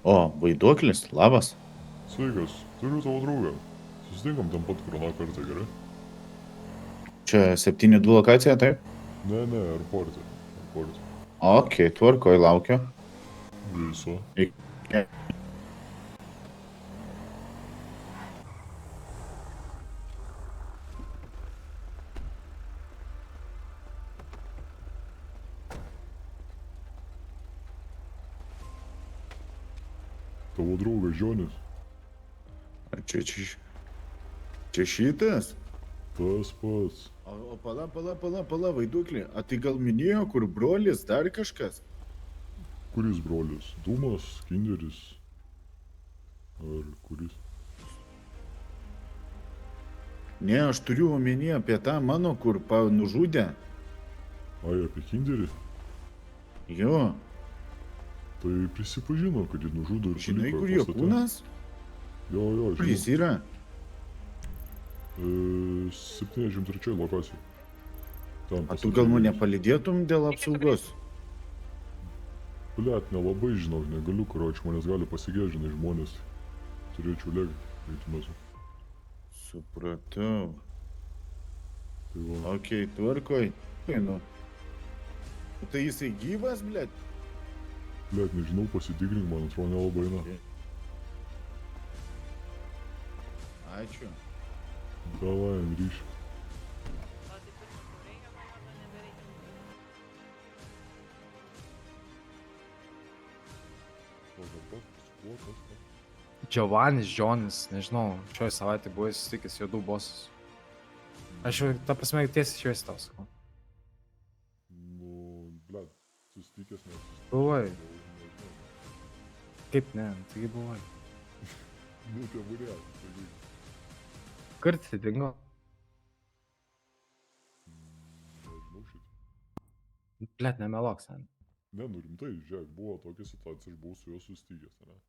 O, vaiduoklis, labas. Sveikas, turiu tavo draugą. Susitinkam tam pat kur aną kartą, gerai? Čia 7-2 lokacija, taip? Ne, airporte. Ok, tvarkoj, laukiu. Viso. Iki. Tavo draugas Žionis. Ar čia šitas? Tas pats. O pala, vaiduoklį. A tai gal minėjo, kur brolis, dar kažkas? Kuris brolis? Dumas, Kinderis? Ar kuris? Ne, aš turiu omeny apie tą mano, kur nužudė. Ai, apie Kinderį? Jo, Tai prisipažino, kad jį nužudo ir žinai, paliko kur jo pastate. kūnas? Jo, Kur jis žinau. yra? 73 lokacija. Ten A tu gal mane palydėtum dėl apsaugos? Blet, nelabai žinok, negaliu, karoči, manęs gali pasigėti, žinai, žmonės. Turėčiau leikti. Supratau. Tai va. Ok, tvarkoj. Nu. Tai jisai gyvas, blėt? Blet, nežinau, pasitikrink, man atrodo, nelabai eina. Ačiū. Davai, grįš. Giovanis, Džonis, nežinau, šioj savaitė buvo susitikęs juodų bosus. Aš jau, ta prasme, tiesiai šviesi tau sakau. Nu, blet, susitikęs, nesusitikęs. Buvai. Nežinau. Kaip ne, taigi buvai. Nu, tai būrės, sakyk. Kur tai dingo? Nežinau šitą. Blet, nemelok sen. Ne, nu rimtai, žiūrėk, buvo tokia situacija, aš buvau su juo susitikęs, ne?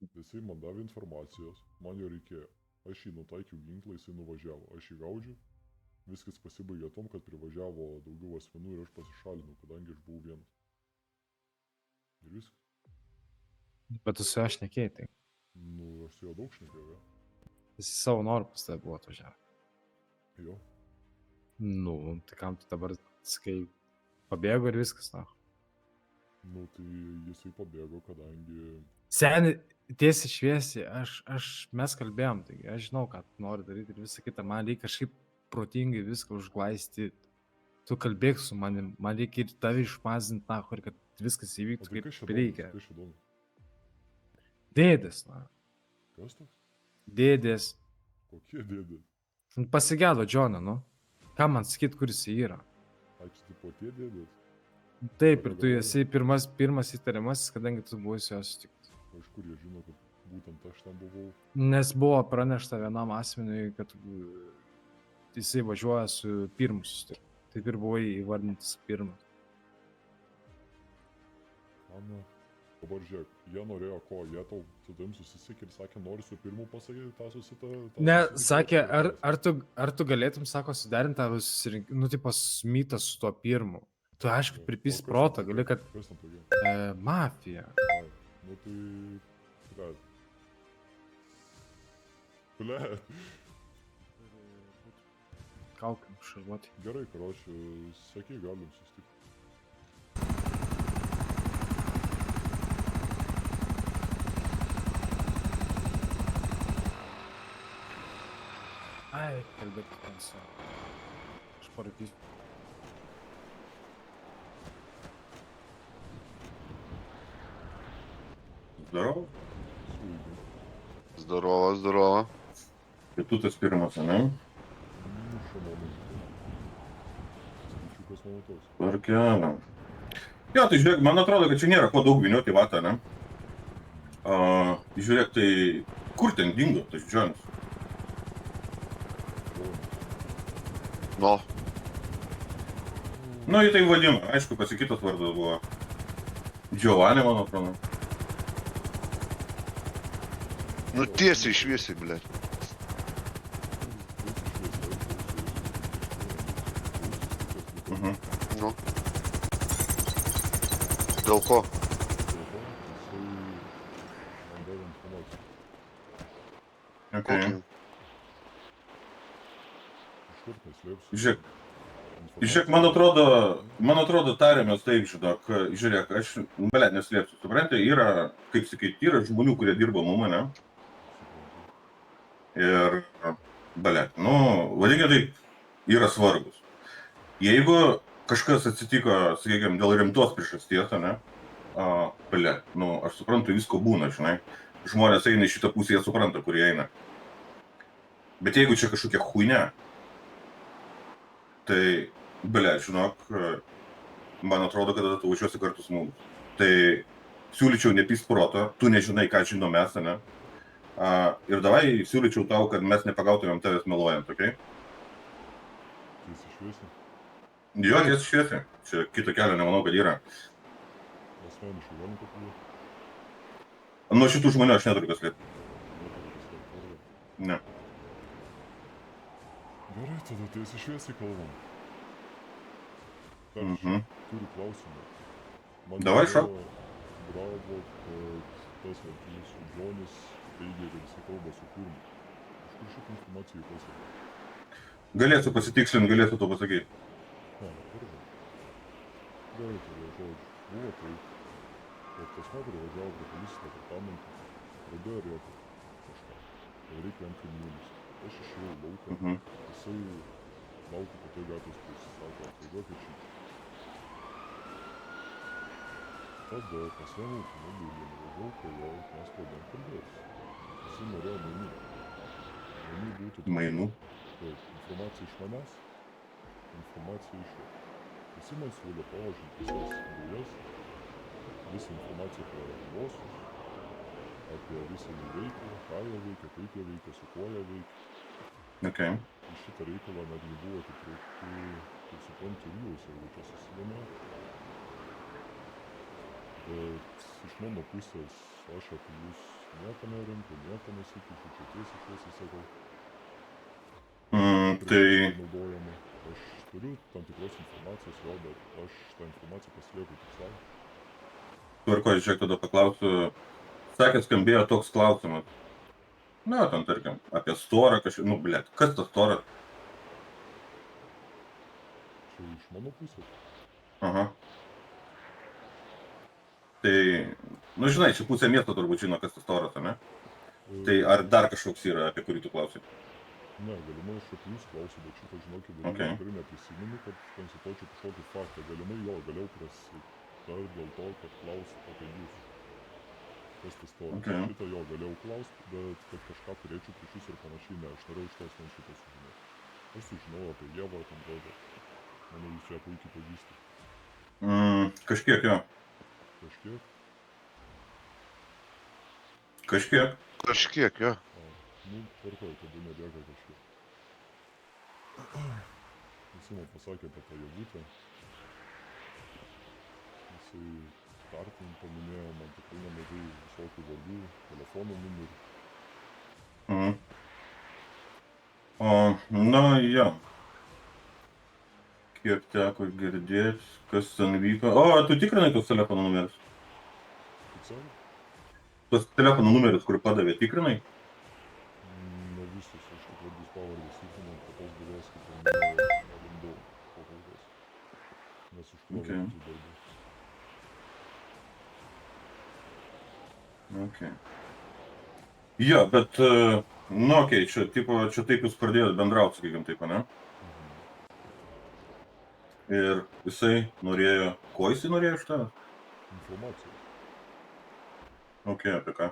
Jisai man davė informacijos, man jo reikėjo. Aš jį nutaikiau ginklą, jisai nuvažiavo. Aš jį gaudžiu, viskas pasibaigė tom, kad privažiavo daugiau asmenų ir aš pasišalinau, kadangi aš buvau vienas. Ir viskas. Bet tu su juo šnekėjai, tai. Nu, aš su juo daug šnekėjau, jo. Jis savo norų pas tave buvo atvažiavę. Jo. Nu, tai kam tu dabar sakai, pabėgo ir viskas, na. Nu, tai jisai pabėgo, kadangi... Seni, tiesiai šviesiai, mes kalbėjom, taigi aš žinau, ką tu nori daryti ir visą kitą, man reikia kažkaip protingai viską užglaisti. Tu kalbėk su manim, man reikia ir tave išmazinti, na, ir kad viskas įvyktų kaip reikia. Kas čia domi? Dėdės, na. Kas toks? Dėdės. Kokie dėdės? Pasigėdo Džoną, nu. Ką man sakyt, kur jis yra? Ačiū, tai po tie dėdės. Taip, ir tu esi pirmas įtariamasis, kadangi tu buvai su juo sutiktas. O iš kur jie žino, kad būtent aš ten buvau? Nes buvo pranešta vienam asmeniui, kad jisai važiuoja su pirmu susitikti. Taip ir buvai įvardintas pirmas. Ana, dabar žiūrėk, jie norėjo ko, jie tau su tavim susisiekė ir sakė, nori su pirmu pasakyti tą susitikimą. Ne, sakė, ar tu galėtum, sako, suderinti tą susirinkimą, nu, tipo, smytą su tuo pirmu. Tu, aišku, pripys protą, gali, kad... Kas ten tokia? Mafija. Ai, nu tai... Blet. Kaukiam, šarvuoti. Gerai, karoči, sakyk, galim susitikti. Ai, kalbėk ten su... Aš parūkysiu. Здорово. Sveiki. Здорово, здорово. Tai tu tas pirmas, ne? Nu, šamonas. Skaičiukas mano toks. Tvarkelė. Jo, tai žiūrėk, man atrodo, kad čia nėra ko daug vynioti vatą, ne? Žiūrėk, tai kur ten dingo tas Džonis? Nu, Nu, jį tai vadino, aišku, pasakytas vardas buvo. Giovanni, man atrodo. nu tiesiai šviesiai, blėt. Mhm. Nu. Dėl ko? kažkokį. Iškart neslėpsiu. Žiūrėk, man atrodo, tarėmės taip, žinok, žiūrėk, aš, neslėpsiu, suprantate, yra, kaip sakyti, yra žmonių, kurie dirba mum, ne? Ir, vadinkime taip, yra svarbus. Jeigu kažkas atsitiko, sakykime, dėl rimtos priežasties, ne? Aš suprantu, visko būna, žinai. Žmonės eina į šitą pusę, jie supranta, kur jie eina. Bet jeigu čia kažkokia chuйня, tai, žinok, man atrodo, kad tu važiuosi kartu su mumis. Tai siūlyčiau nepyst proto, tu nežinai, ką žinom mes, ne? Ir davai siūlyčiau tau, kad mes nepagautumėm tavęs meluojant, okei? Tiesiai šviesiai. Jo, tiesiai šviesiai. Čia kito kelio nemanau, kad yra. Asmeniškai galim pakalbėti. Nuo šitų žmonių aš neturiu kas lieti. Ne. Gerai, tada tiesiai šviesiai kalbam. Aš turiu klausimą. Man Davai, šok. Bravo, kad tas jūsų Džonis teigia, kad jisai kalba su kurmi. Iš kur šitą informaciją pasiekė? Galėsiu pasitikslinti, galėsiu to pasakyti. Gerai, tada žodžiu. Buvo taip, kad tas moteris važiavo prie policijos departamento, pradėjo rėkti kažką, kad reikia jam kriminalus. Aš išėjau į lauką, jisai laukia po tai gatvės pusės, sako, atvažiuokit šitą. Tada pasiėmiau automobilį, nuvažiavau prie jo, mes pradėjom kalbėtis. Jisai norėjo mainų. Mainų būtų... Mainų? Taip, informacija iš manęs, informacija iš jo. Visi man siūlė pavažinti visas dujas, visą informaciją apie bosius, apie visą jų veiklą, ką jie veikia, kaip jie veikia, su kuo jie veikia. Okay. Į šitą reikalą netgi buvo atitraukti, kaip suprantu, ir jūs, jeigu čia susidomėjo. Bet iš mano pusės aš apie jūs nieko nerenku, nieko nesikišu, čia tiesiai šviesiai sakau. Tai... Naudojama. Aš turiu tam tikros informacijos vėl, bet aš tą informaciją pasilieku tik savo. Tvarko, žiūrėk, tada paklausiu. Sakė, skambėjo toks klausimas. Na, ten, tarkim, apie storą kažkaip, kas tas storas? Čia iš mano pusės. Aha. Tai, žinai, čia pusė miesto turbūt žino, kas tas storas, ne? Tai ar dar kažkoks yra, apie kurį tu klausai? Ne, galimai aš apie jūs klausiu, bet šitą žinokį dalyką tikrai neprisimenu, kad konstatuočiau kažkokį faktą. Galimai jo, galėjau prasitart dėl to, kad klausiu apie jūs. Kas tas storas. Šitą jo galėjau klausti, bet kad kažką turėčiau prieš jūs ir panašiai, ne, aš norėjau iš tos man šitą sužinoti. Aš sužinojau apie Ievą, ten rodo. Manau, jūs čia puikiai pažįstate. Kažkiek, jo. Kažkiek? Kažkiek. Kažkiek, jo. Tvarkoj, tada nebėga kažkiek. Visi man pasakė apie tą Ievutę. Jisai startin paminėjo man tikrai nemažai visokių vardų, telefono numerių. Na, jo. Kiek teko girdėti, kas ten vyko. O, tu tikrinai tos telefono numerius? Kaip sakė? Tos telefono numerius, kur padavė, tikrinai? Ne visus, aš tik vardus pavardės tikrinau, po tos bylos, kaip paminėjau, nelindau po kol kas. Nes užkrovė kitų darbų. Okay. Jo, bet, čia taip jūs pradėjot bendrauti, sakykim taip, ne? Ir jisai norėjo, ko jisai norėjo iš tavęs? Informacija. Ok, apie ką?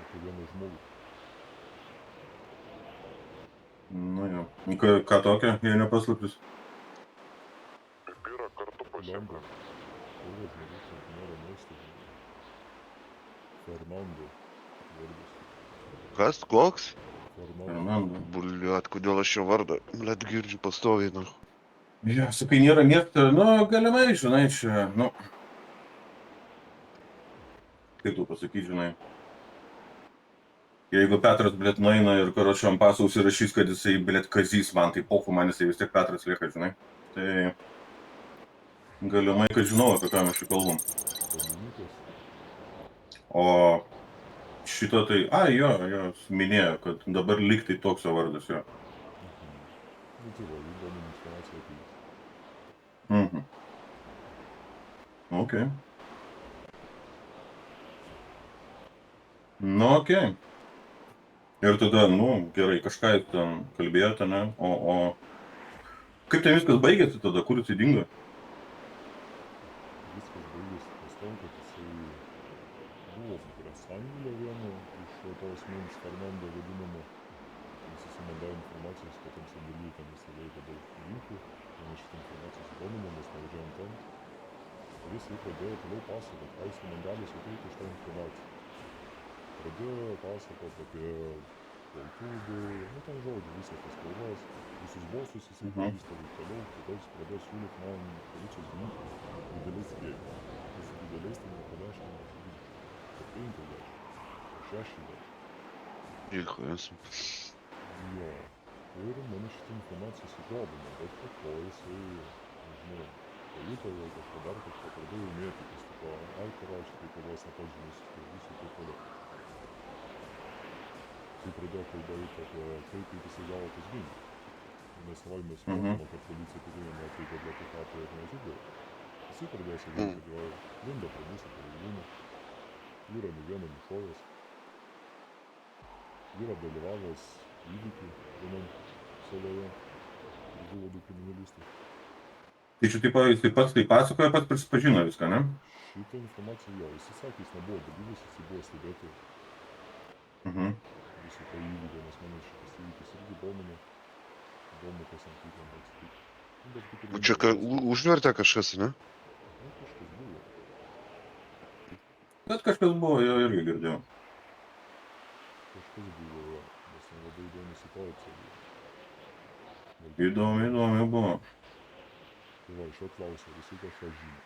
Apie vieną žmogų. Nu jo. Ką tokia, jei nepaslaptis? Yra kartu pasiekta. Buvo žmogus, kad nėra maisto. Fernando vardas. Kas, koks? Fernando. Buliuot, kodėl aš jo vardą, girdžiu pastoviai, nu. Jo, sakai, nėra miesto, galimai, žinai, čia, kaip tu pasakyt, žinai. Jeigu Petras, nueina ir karočią ant paso užsirašys, kad jisai, Kazys man, tai pochu man jisai vis tiek Petras lieka, žinai. Tai galimai, kad žinau, apie ką mes čia kalbam. O Šito tai, jo, minėjo, kad dabar lyg tai toks jo vardas, jo. Nu tai va, įdomi informacija apie jį. Mhm. Ok. Nu, ok. Ir tada, nu, gerai, kažką jūs ten kalbėjote, ne? O kaip ten viskas baigėsi tada, kur jis dingo? Viskas baigėsi pas to, kad jisai buvo prie sandėlio vieno iš to asmens Fernando vadinamo. Nes jisai man davė informacijos, kad tam sandėly ten visą laiką daug ginklų. Man šitą informaciją sudomino, mes nuvažiavom ten. Ir jisai pradėjo toliau pasakoti, ką jisai man gali suteikti iš tą informaciją. Pradėjo pasakoti apie kultūrų, nu ten žodžiu, visas tas kalbas, visus bosus jisai pažįsta ir toliau, tada jis pradėjo siūlyti man policijos ginklus dideliais kiekiais. Nes dideliais tai ne po 10 metų, po 50, po 60. Nieko esu. Jo. Ir mane šitą informaciją sudomino, bet po to jisai, nežinau, pajuto gal kažką dar kažką, pradėjo mėtytis, tipo, parašė, tai kovos nepažinus, visų taip toliau. Tai pradėjo kalbėti apie tai, kaip jisai gavo tas ginklus. Nes savai mes suprantama, kad policija tikrai neatkreipė dėkų ir nežudė. Jisai pradėjo sakyti, kad jo linda prie mūsų pareigūnų, yra ne vieną nušovęs, yra dalyvavęs įvykių vienam saloje, kur žuvo 2 kriminalistai. Tai čia taip, jisai pats tai pasakoja, pats prisipažino viską, ne? Šitą informaciją jo, jisai sakė, jis nebuvo dalyvis, jisai buvo stebėti viso to įvykio, nes mane šitas įvykis irgi domino, kas ant kaip ten atsitiko. Čia užvertė kažkas, ne? Nu, kažkas buvo. Bet kažkas buvo, jo irgi girdėjau. Kažkas buvo, jo, nes ten labai įdomi situacija buvo. Įdomi buvo. Tai va, iš jo klausė, ar jisai kažką žino.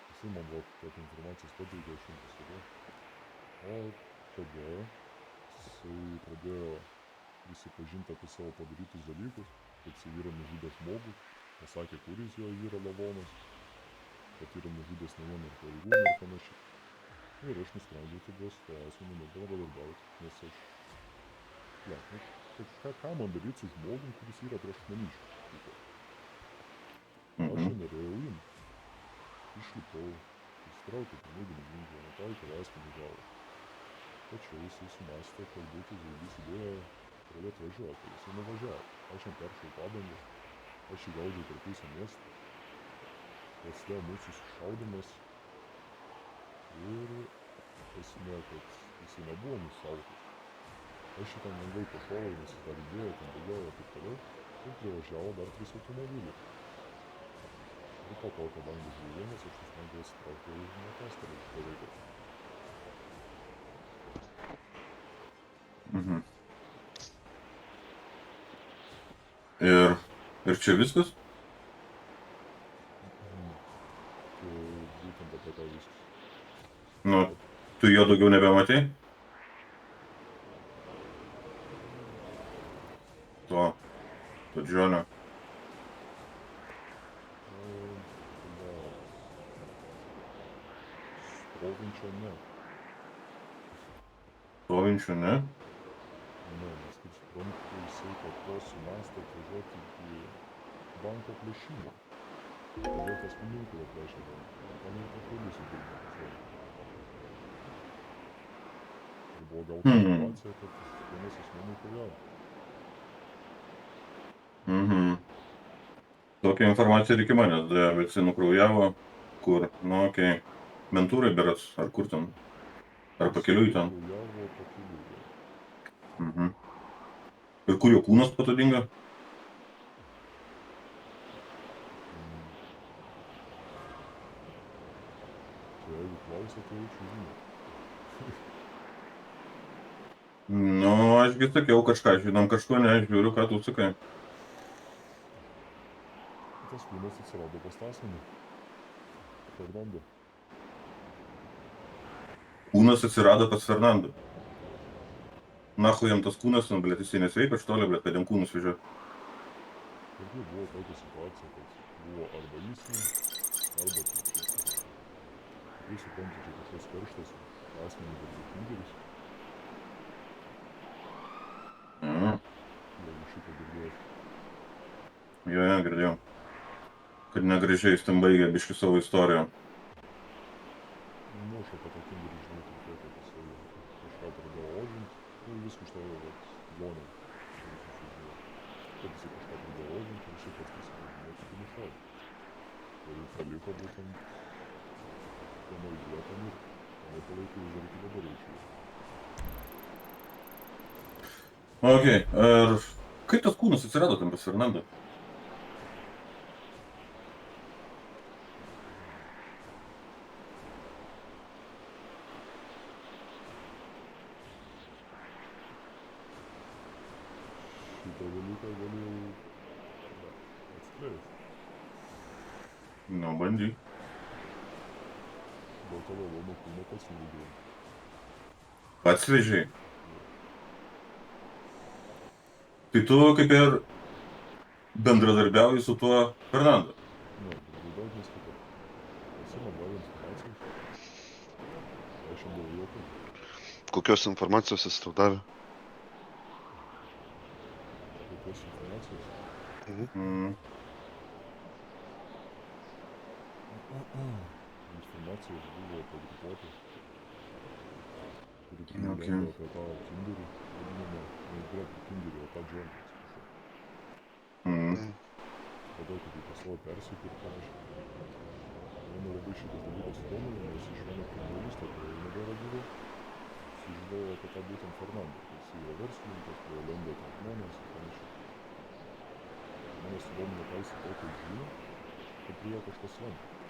Jisai man buvo tokią informacijos pateikė, aš jums pasakau. O tada jisai pradėjo prisipažinti apie savo padarytus dalykus, kad jisai yra nužudęs žmogų, pasakė, kuris jo yra lavonas, kad yra nužudęs ne vieną pareigūną ir panašiai. Ir aš nusprendžiau tada su tuo asmeniu bendradarbiauti, nes aš... Ja, ką man daryti su žmogum, kuris yra prieš maniškį? Aš jį norėjau imti. Išlipau, ištraukiau pinigų ginklą, nutaikiau asmenį galvą. Tačiau jisai sumąstė, kad būtų zaibys idėja pradėti važiuoti. Jisai nuvažiavo. Aš jam peršau padangą, aš jį gaudžiau per pusę miestą. Prasidėjo mūsų sušaudymas. Ir esmė, kad jisai nebuvo nušautas. Aš jį ten lengvai pašovau, nes jis dar idėjo, ten bėgiojo ir taip toliau. Ir privažiavo dar 3 automobiliai. Ir po to, kadangi žuvo vienas, aš nusprendžiau atsitraukti ir nekastelį šitą reikalą. Ir čia viskas? Tai būtent apie tą viskas. Nu, tu jo daugiau nebematai? To Džonio. Stovinčio ne. Stovinčio, ne? Ne, nes kaip suprantu, jisai po to sumąstė atvažiuoti į banko plėšimą. Pažiūrėt asmenų, kurie plėšė banką. Ten ir patrulių sudirbo pasirodė. Ir buvo gauta informacija, kad vienas asmenų kariavo. Tokia informacija ir iki manęs, bet jisai nukraujavo, kur, nu, okei, Mentūrai beras, ar kur ten, ar pakeliui ten. Nukraujavo pakeliui. Ir kur jo kūnas po to dingo? Tai jeigu klausė, tai jaučiu žinau. Nu, ašgi sakiau kažką, žinom kažko, ne, žiūriu, ką tu sakai. Tas kūnas atsirado pas tą asmenį. Fernando. Kūnas atsirado pas Fernando. Nahu jam tas kūnas, nu, blėt, jisai nesveika, štolė, blėt, kad jam kūnus vežiot. Irgi buvo tokia situacija, kad buvo arba įsmė, arba tikrai. Tikrai suprantu, čia kažkas karštas. asmenį vardu Tinderis. Mhm. Jeigu šitą girdėjot. Jo, girdėjau. Kad negražiai jis ten baigė biški savo istoriją. Nu, aš apie tą Tinderį žinau tik tiek, kad jisai kažką pradėjo ožint. Nu, viską iš to vat zonio. Kad jisai kažką pradėjo ožint ir jisai pats prisipažino, kad jį nušovė. Ir paliko būtent tenai vietom ir tenai palaikė vis dar iki dabar jaučiu. Okei, ir kaip tas kūnas atsirado ten pas Fernandą? Šitą dalyką galiu atskleisti. Nu, bandyk. Dėl to vėliau nuo kūno pats nuvažiuoju. Atvežiai. Tai tu kaip ir bendradarbiauji su tuo Fernandu. Ne, bendradarbiaut neskaitai. Visi man davė informacijos. Aš jam daviau jokio. Kokios informacijos jis tau davė? Kokios informacijos. Mhm. Informacijos buvo padrikuota. Kuri Okay. kalbėjo apie tą Tinderį, vadinamą, ne Tinderį, o tą Džoną, atsiprašau. Mhm. Tada, kad jį pas savo persikė ir panašiai. Mane labai šitas dalykas sudomino, nes iš vieno kriminalisto, kai jau nebėra gyvo, sužinojau apie tą būtent Fernandą, kad jis yra verslininkas, kurio lenda ten žmonės ir panašiai. Mane sudomino, ką jis tokio žino, kad prie jo kažkas lenda.